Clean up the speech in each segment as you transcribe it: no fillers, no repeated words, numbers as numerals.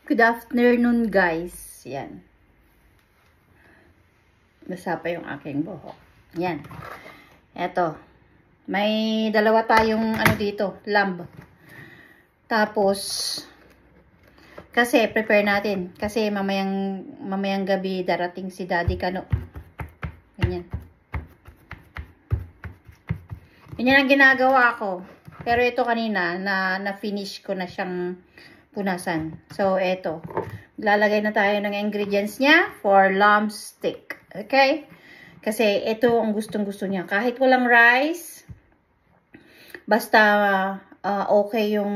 Good afternoon, guys. Yan. Basa pa yung aking buhok. Yan. Eto. May dalawa tayong ano dito, lamb. Tapos, kasi prepare natin. Kasi mamayang gabi darating si Daddy Kano. Ganyan. Ganyan ang ginagawa ko. Pero ito kanina, na-finish ko na siyang punasan. So, eto. Lalagay na tayo ng ingredients niya for lamb steak. Okay? Kasi ito ang gustong-gusto niya. Kahit walang rice, basta okay yung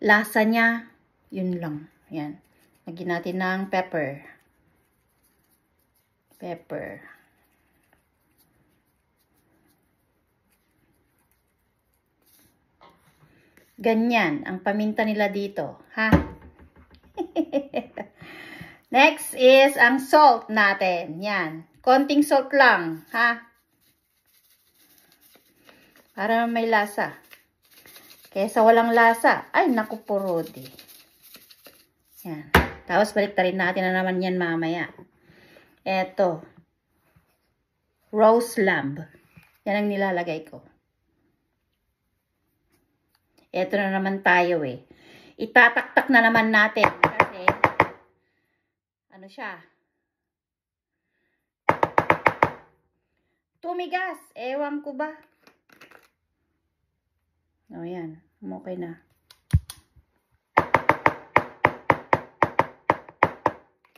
lasa niya, yun lang. Yan. Lagyan natin ng pepper. Pepper. Ganyan ang paminta nila dito, ha? Next is ang salt natin. Yan. Konting salt lang, ha? Para may lasa. Kaysa walang lasa, ay naku po, Rodi. Yan. Tapos baliktarin natin na naman yan mamaya. Eto. Roast lamb. Yan ang nilalagay ko. Eto na naman tayo eh. Itataktak na naman natin. Kasi, ano siya? Tumigas. Ewan ko ba? O yan. Okay na.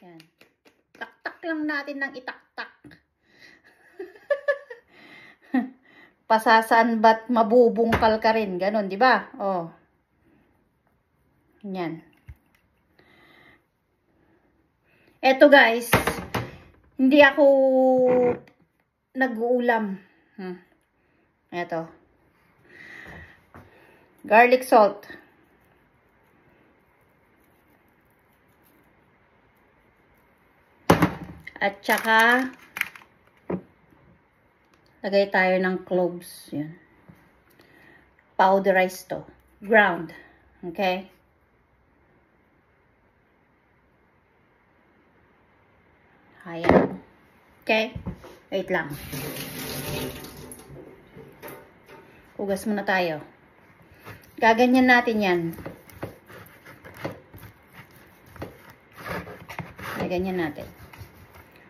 Yan. Taktak lang natin ng itaktak. Pasasan ba't mabubungkal ka rin? Ganon, di ba? Oh. Yan. Eto guys, hindi ako nag-uulam. Eto. Garlic salt. At saka lagay tayo ng cloves. Yan. Powderized to. Ground. Okay? Ayan. Okay? Wait lang. Hugas muna tayo. Gaganyan natin yan. Gaganyan natin.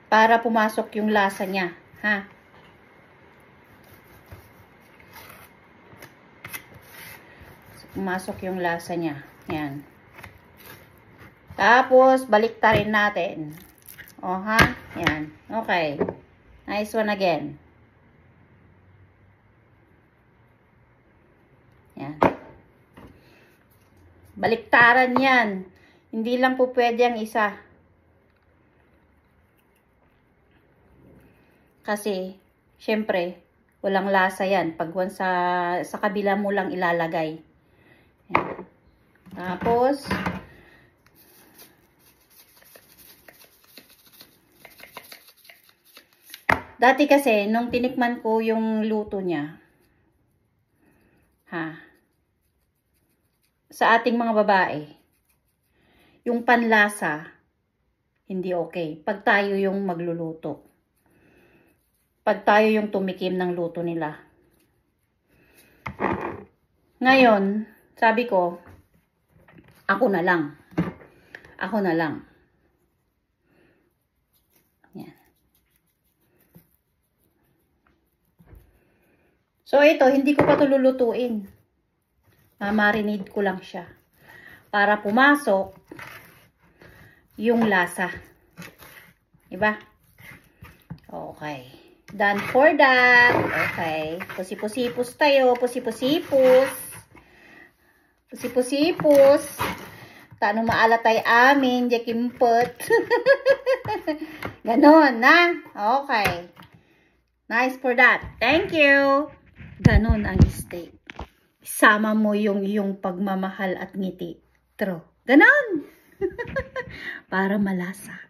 Para pumasok yung lasa niya. Ha? Pumasok yung lasa niya. Yan. Tapos, baliktarin natin. O, ha? Yan. Okay. Nice one again. Yan. Baliktaran yan. Hindi lang po pwede ang isa. Kasi, syempre, walang lasa yan. Pag sa kabila mo lang ilalagay. Yan. Tapos, dati kasi, nung tinikman ko yung luto niya, sa ating mga babae, yung panlasa, hindi okay. Pag tayo yung magluluto. Pag tayo yung tumikim ng luto nila. Ngayon, sabi ko, ako na lang. Ako na lang. Yan. So, ito, hindi ko pa ito lulutuin. Marinade ko lang siya. Para pumasok yung lasa. Diba? Okay. Done for that. Okay. Pusipusipus tayo. Pusipusipus. Pusipusipus. Tano maalatay amin. Jakimpot. Ganon, na? Okay. Nice for that. Thank you. Ganon ang steak. Isama mo yung iyong pagmamahal at ngiti. True. Ganon. Para malasa.